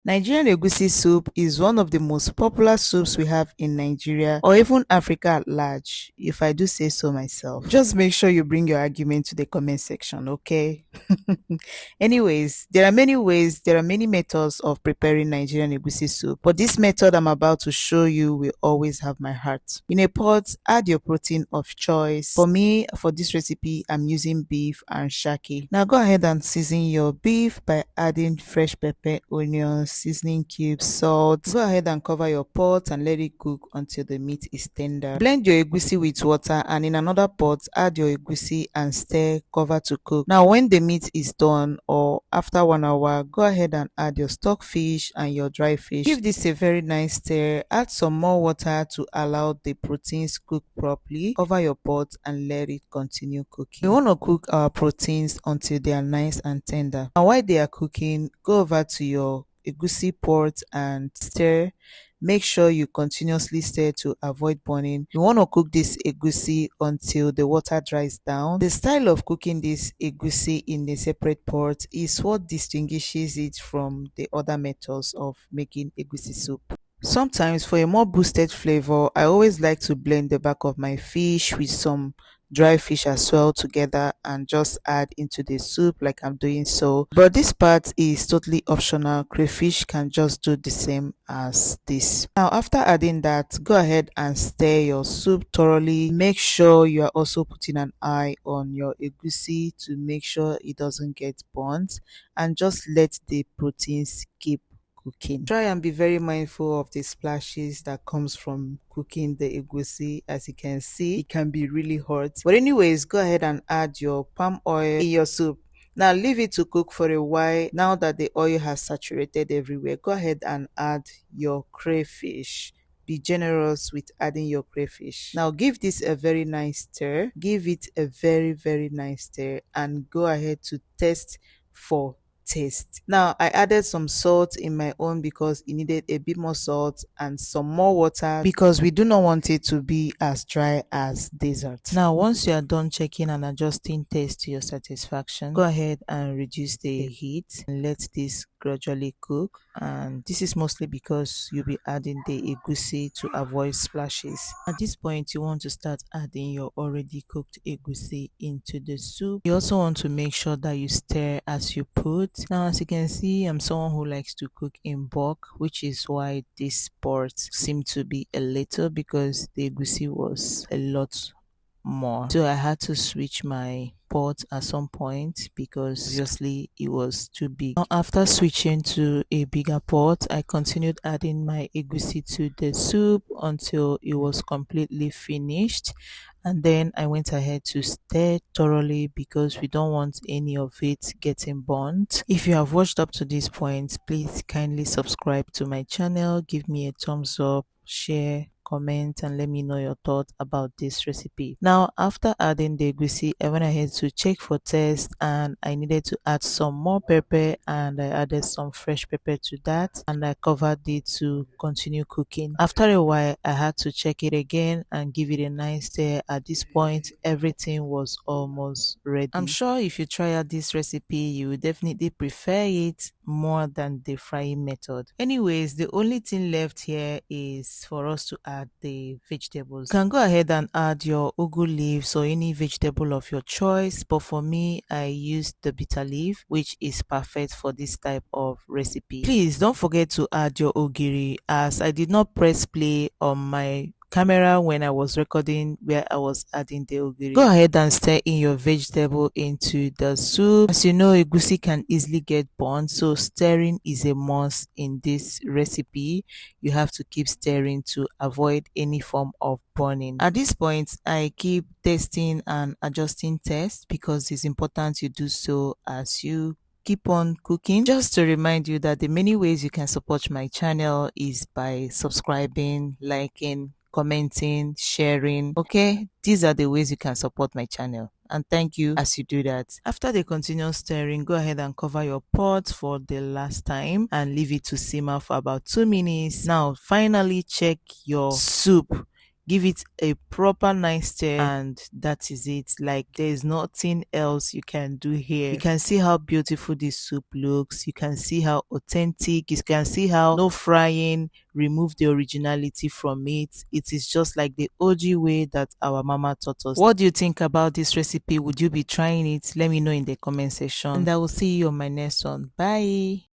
Nigerian Egusi soup is one of the most popular soups we have in Nigeria or even Africa at large, if I do say so myself. Just make sure you bring your argument to the comment section, okay? Anyways, there are many methods of preparing Nigerian Egusi soup, but this method I'm about to show you will always have my heart. In a pot, add your protein of choice. For me, for this recipe, I'm using beef and shaki. Now go ahead and season your beef by adding fresh pepper, onions, seasoning cubes, salt. Go ahead and cover your pot and let it cook until the meat is tender. Blend your egusi with water, and in another pot, add your egusi and stir, cover to cook. Now when the meat is done or after 1 hour, go ahead and add your stock fish and your dry fish. Give this a very nice stir. Add some more water to allow the proteins cook properly. Cover your pot and let it continue cooking. We want to cook our proteins until they are nice and tender. And while they are cooking, go over to your egusi pot and stir. Make sure you continuously stir to avoid burning. You want to cook this egusi until the water dries down. The style of cooking this egusi in a separate pot is what distinguishes it from the other methods of making egusi soup. Sometimes for a more boosted flavor, I always like to blend the back of my fish with some dry fish as well together and just add into the soup like I'm doing so. But this part is totally optional. Crayfish can just do the same as this. Now after adding that, go ahead and stir your soup thoroughly. Make sure you are also putting an eye on your egusi to make sure it doesn't get burnt, and just let the proteins keep cooking. Try and be very mindful of the splashes that comes from cooking the egusi. As you can see, it can be really hot. But anyways, go ahead and add your palm oil in your soup. Now leave it to cook for a while. Now that the oil has saturated everywhere, go ahead and add your crayfish. Be generous with adding your crayfish. Now give this a very nice stir. Give it a very nice stir and go ahead to test for taste. Now I added some salt in my own because it needed a bit more salt, and some more water because we do not want it to be as dry as dessert. Now once you are done checking and adjusting taste to your satisfaction, go ahead and reduce the heat and let this gradually cook. And this is mostly because you'll be adding the egusi to avoid splashes. At this point, you want to start adding your already cooked egusi into the soup. You also want to make sure that you stir as you put. Now as you can see, I'm someone who likes to cook in bulk, which is why this part seemed to be a little, because the egusi was a lot more, so I had to switch my pot at some point because obviously it was too big. Now after switching to a bigger pot, I continued adding my egusi to the soup until it was completely finished, and then I went ahead to stir thoroughly because we don't want any of it getting burnt. If you have watched up to this point, please kindly subscribe to my channel, give me a thumbs up, share, comment, and let me know your thoughts about this recipe. Now after adding the egusi, I went ahead to check for taste, and I needed to add some more pepper, and I added some fresh pepper to that, and I covered it to continue cooking. After a while, I had to check it again and give it a nice stir. At this point, everything was almost ready. I'm sure if you try out this recipe, you will definitely prefer it more than the frying method. Anyways, the only thing left here is for us to add the vegetables. You can go ahead and add your ugu leaves or any vegetable of your choice, but for me, I used the bitter leaf, which is perfect for this type of recipe. Please don't forget to add your ogiri, as I did not press play on my camera when I was recording where I was adding the ogiri. Go ahead and stir in your vegetable into the soup. As you know, egusi can easily get burnt, so stirring is a must in this recipe. You have to keep stirring to avoid any form of burning. At this point, I keep testing and adjusting taste because it's important you do so as you keep on cooking. Just to remind you that the many ways you can support my channel is by subscribing, liking, commenting, sharing. Okay, these are the ways you can support my channel, and thank you as you do that. After the continuous stirring, go ahead and cover your pot for the last time and leave it to simmer for about 2 minutes. Now finally check your soup. give it a proper nice stir, and that is it. Like, there's nothing else you can do here. You can see how beautiful this soup looks, you can see how authentic, you can see how no frying remove the originality from it. It is just like the OG way that our mama taught us. What do you think about this recipe? Would you be trying it? Let me know in the comment section, and I will see you on my next one. Bye.